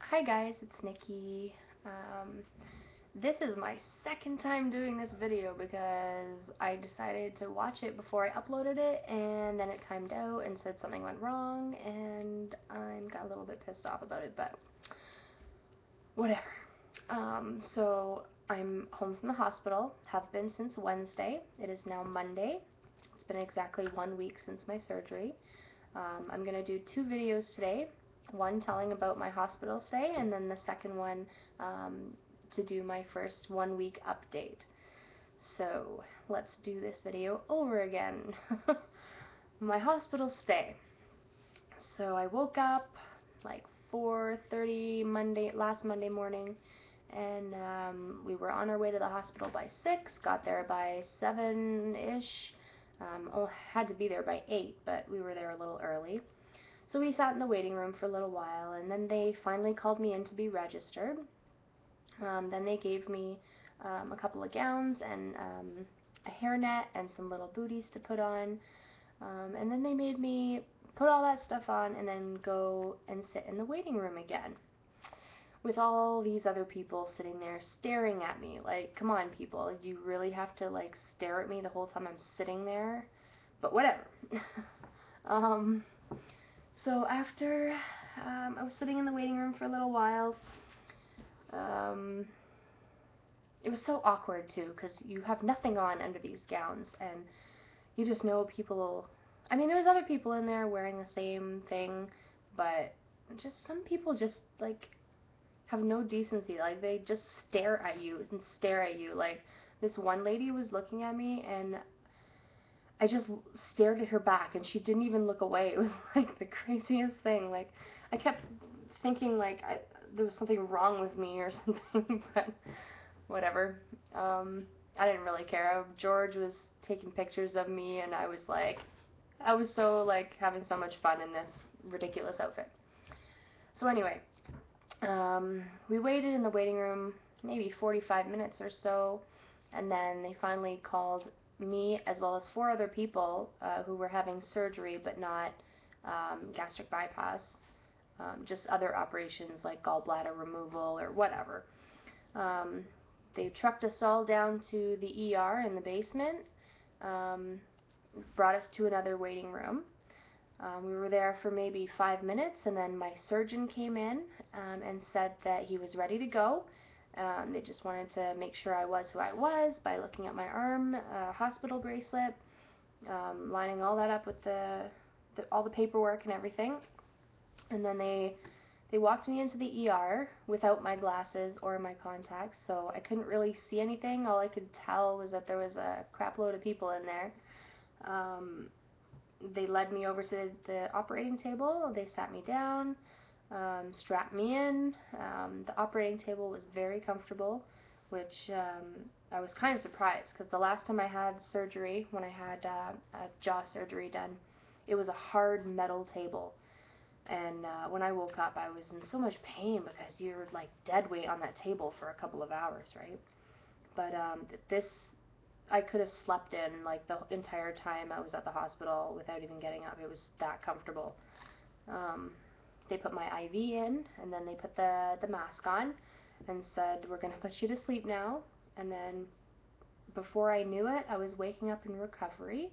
Hi guys, it's Nikki. This is my second time doing this video because I decided to watch it before I uploaded it, and then it timed out and said something went wrong, and I got a little bit pissed off about it, but whatever. So I'm home from the hospital, have been since Wednesday. It is now Monday. It's been exactly 1 week since my surgery. I'm going to do two videos today, one telling about my hospital stay, and then the second one to do my first 1 week update. So let's do this video over again. My hospital stay. So I woke up like 4:30 last Monday morning, and we were on our way to the hospital by 6, got there by 7-ish. Had to be there by 8, but we were there a little early. So we sat in the waiting room for a little while, and then they finally called me in to be registered. Then they gave me a couple of gowns and a hairnet and some little booties to put on. And then they made me put all that stuff on and then go and sit in the waiting room again with all these other people sitting there staring at me. Like, come on, people, do you really have to like stare at me the whole time I'm sitting there? But whatever. So after I was sitting in the waiting room for a little while, it was so awkward too, because you have nothing on under these gowns, and you just know people. I mean, there's other people in there wearing the same thing, but just some people just like have no decency. Like, they just stare at you and stare at you. Like, this one lady was looking at me, and I just stared at her back, and she didn't even look away. It was like the craziest thing. Like, I kept thinking like there was something wrong with me or something, but whatever. I didn't really care. George was taking pictures of me, and I was so like having so much fun in this ridiculous outfit. So anyway, we waited in the waiting room maybe 45 minutes or so, and then they finally called me as well as 4 other people who were having surgery but not gastric bypass, just other operations like gallbladder removal or whatever. They trucked us all down to the ER in the basement, brought us to another waiting room. We were there for maybe 5 minutes, and then my surgeon came in and said that he was ready to go. They just wanted to make sure I was who I was by looking at my arm, hospital bracelet, lining all that up with all the paperwork and everything. And then they walked me into the ER without my glasses or my contacts, so I couldn't really see anything. All I could tell was that there was a crap load of people in there. They led me over to the operating table. They sat me down, strapped me in. The operating table was very comfortable, which I was kind of surprised, because the last time I had surgery, when I had a jaw surgery done, it was a hard metal table. And when I woke up, I was in so much pain because you're like dead weight on that table for a couple of hours, right? But this, I could have slept in like the entire time I was at the hospital without even getting up. It was that comfortable. They put my IV in, and then they put the mask on and said, "We're going to put you to sleep now." And then before I knew it, I was waking up in recovery.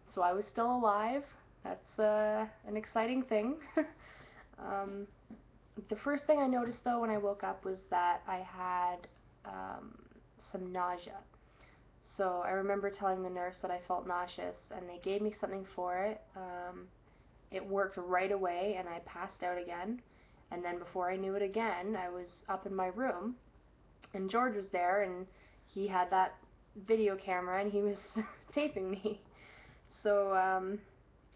So I was still alive. That's an exciting thing. The first thing I noticed, though, when I woke up was that I had some nausea. So I remember telling the nurse that I felt nauseous, and they gave me something for it. It worked right away, and I passed out again. And then before I knew it again, I was up in my room, and George was there, and he had that video camera, and he was taping me. So,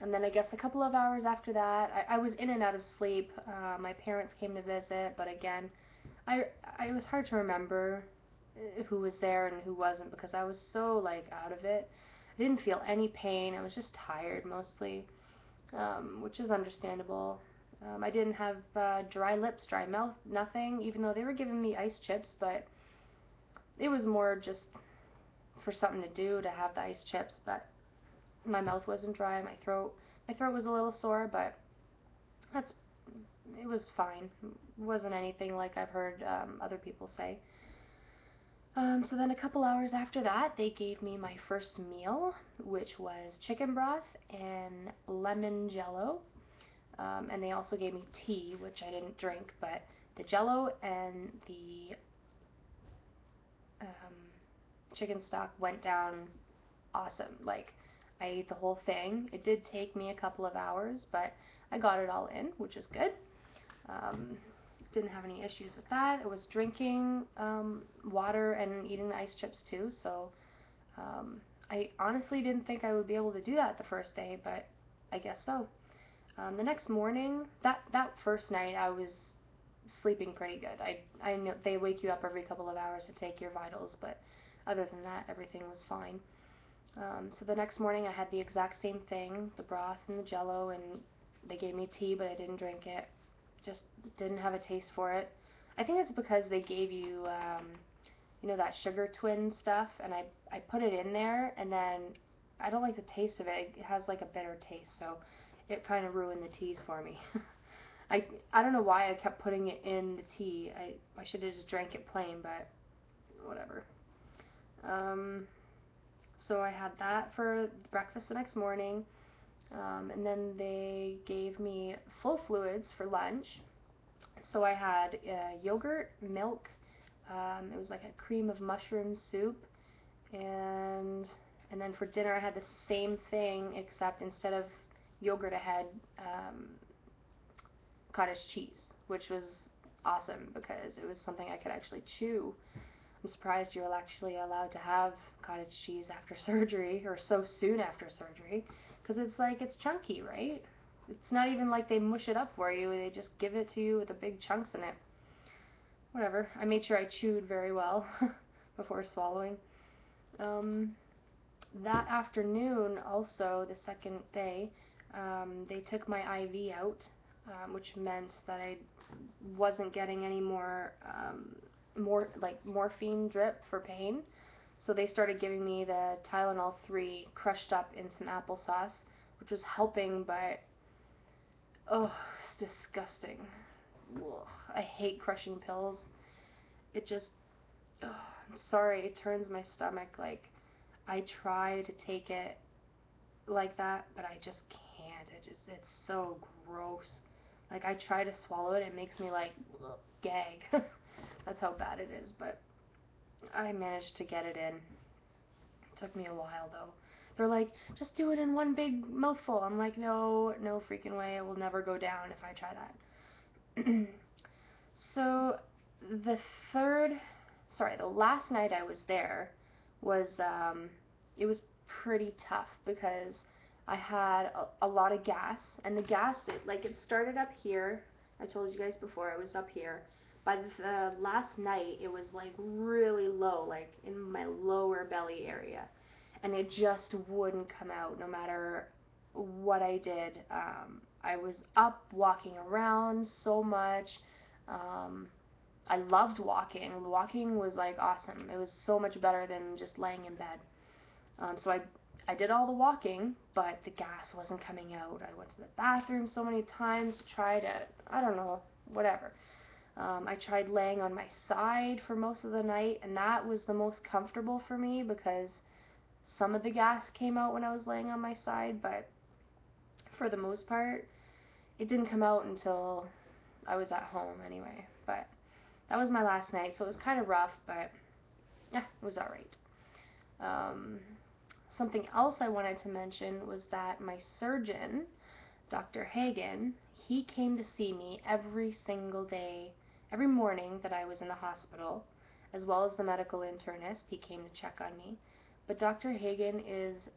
and then I guess a couple of hours after that, I was in and out of sleep. My parents came to visit, but again, it was hard to remember who was there and who wasn't, because I was so like out of it. I didn't feel any pain. I was just tired mostly, which is understandable. I didn't have dry lips, dry mouth, nothing, even though they were giving me ice chips, but it was more just for something to do to have the ice chips. But my mouth wasn't dry, my throat was a little sore, but that's it was fine. It wasn't anything like I've heard other people say. So then a couple hours after that, they gave me my first meal, which was chicken broth and lemon jello. And they also gave me tea, which I didn't drink, but the jello and the um, chicken stock went down awesome. Like, I ate the whole thing. It did take me a couple of hours, but I got it all in, which is good. Um, didn't have any issues with that. I was drinking water and eating the ice chips too, so I honestly didn't think I would be able to do that the first day, but I guess so. The next morning, that first night, I was sleeping pretty good. I know they wake you up every couple of hours to take your vitals, but other than that, everything was fine. So the next morning, I had the exact same thing, the broth and the jello, and they gave me tea, but I didn't drink it. Just didn't have a taste for it. I think it's because they gave you, you know, that sugar twin stuff, and I put it in there, and then I don't like the taste of it. It has like a bitter taste, so it kind of ruined the teas for me. I don't know why I kept putting it in the tea. I should have just drank it plain, but whatever. So I had that for breakfast the next morning, and then they gave me full fluids for lunch. So I had yogurt, milk, it was like a cream of mushroom soup, and then for dinner I had the same thing, except instead of yogurt I had cottage cheese, which was awesome because it was something I could actually chew. I'm surprised you're actually allowed to have cottage cheese after surgery, or so soon after surgery, because it's like, it's chunky, right? It's not even like they mush it up for you, they just give it to you with the big chunks in it. Whatever, I made sure I chewed very well before swallowing. That afternoon, also, the second day, they took my IV out, which meant that I wasn't getting any more morphine drip for pain. So they started giving me the Tylenol 3 crushed up in some applesauce, which was helping, but oh, it's disgusting. Ugh, I hate crushing pills. It just, ugh, I'm sorry, it turns my stomach. Like, I try to take it like that, but I just can't. It's so gross. Like, I try to swallow it, it makes me like gag. That's how bad it is, but I managed to get it in. It took me a while though. They're like, just do it in one big mouthful. I'm like, no, no freaking way. It will never go down if I try that. So the the last night I was there was, it was pretty tough because I had a lot of gas, and the gas, it started up here. I told you guys before, it was up here. By the last night, it was like really low, like in my lower belly area, and it just wouldn't come out no matter what I did. I was up walking around so much. I loved walking. Walking was like awesome. It was so much better than just laying in bed. So I did all the walking, but the gas wasn't coming out. I went to the bathroom so many times to try to, I don't know, whatever. I tried laying on my side for most of the night, and that was the most comfortable for me because some of the gas came out when I was laying on my side, but for the most part, it didn't come out until I was at home anyway. But that was my last night, so it was kind of rough, but yeah, it was alright. Something else I wanted to mention was that my surgeon, Dr. Hagen, he came to see me every single day, every morning that I was in the hospital, as well as the medical internist. He came to check on me. But Dr. Hagen is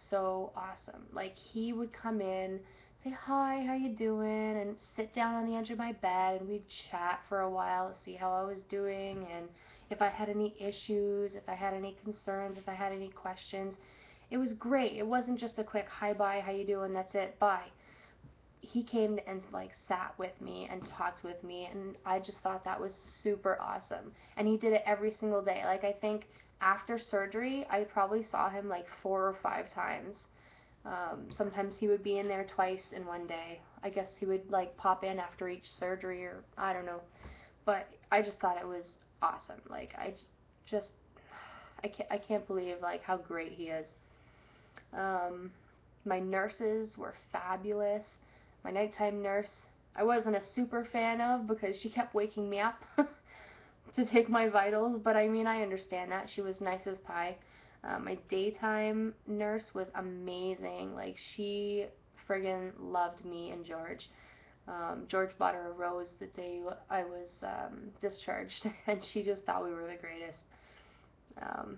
so awesome. Like, he would come in, say, hi, how you doing, and sit down on the edge of my bed, and we'd chat for a while to see how I was doing, and if I had any issues, if I had any concerns, if I had any questions. It was great. It wasn't just a quick, hi, bye, how you doing, that's it, bye. He came and sat with me and talked with me, and I just thought that was super awesome. And he did it every single day. Like, I think after surgery I probably saw him like 4 or 5 times. Sometimes he would be in there twice in one day. I guess he would like pop in after each surgery, or I don't know. But I just thought it was awesome. Like just I can't believe like how great he is. Um, my nurses were fabulous. My nighttime nurse, I wasn't a super fan of because she kept waking me up to take my vitals, but I mean, I understand that. She was nice as pie. My daytime nurse was amazing. Like, she friggin' loved me and George. George bought her a rose the day I was discharged, and she just thought we were the greatest. Um,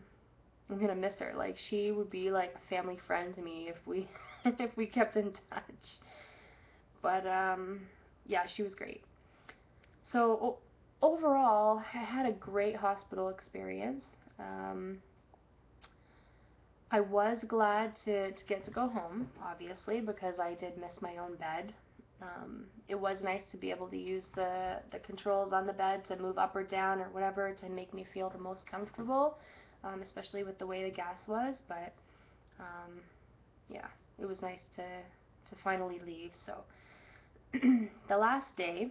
I'm gonna miss her. Like, she would be like a family friend to me if we if we kept in touch. But yeah, she was great. So overall, I had a great hospital experience. Um, I was glad to get to go home, obviously, because I did miss my own bed. It was nice to be able to use the controls on the bed to move up or down or whatever to make me feel the most comfortable, especially with the way the gas was. But yeah, it was nice to finally leave. So the last day,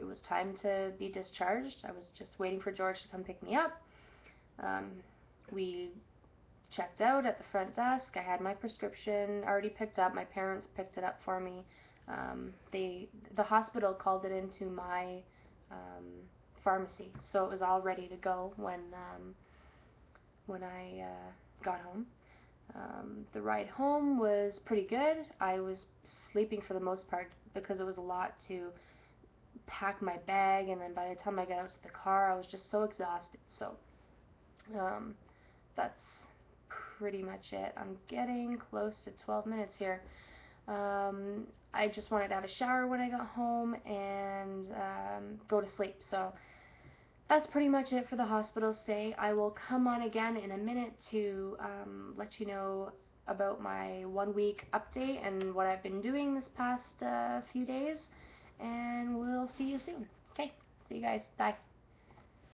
it was time to be discharged. I was just waiting for George to come pick me up. Um, we checked out at the front desk. I had my prescription already picked up. My parents picked it up for me. The hospital called it into my um, pharmacy, so it was all ready to go when I got home. The ride home was pretty good. I was sleeping for the most part because it was a lot to pack my bag, and then by the time I got out to the car, I was just so exhausted. So um, that's pretty much it. I'm getting close to 12 minutes here. I just wanted to have a shower when I got home and go to sleep. So that's pretty much it for the hospital stay. I will come on again in a minute to let you know about my 1 week update and what I've been doing this past few days. And we'll see you soon. Okay, see you guys. Bye.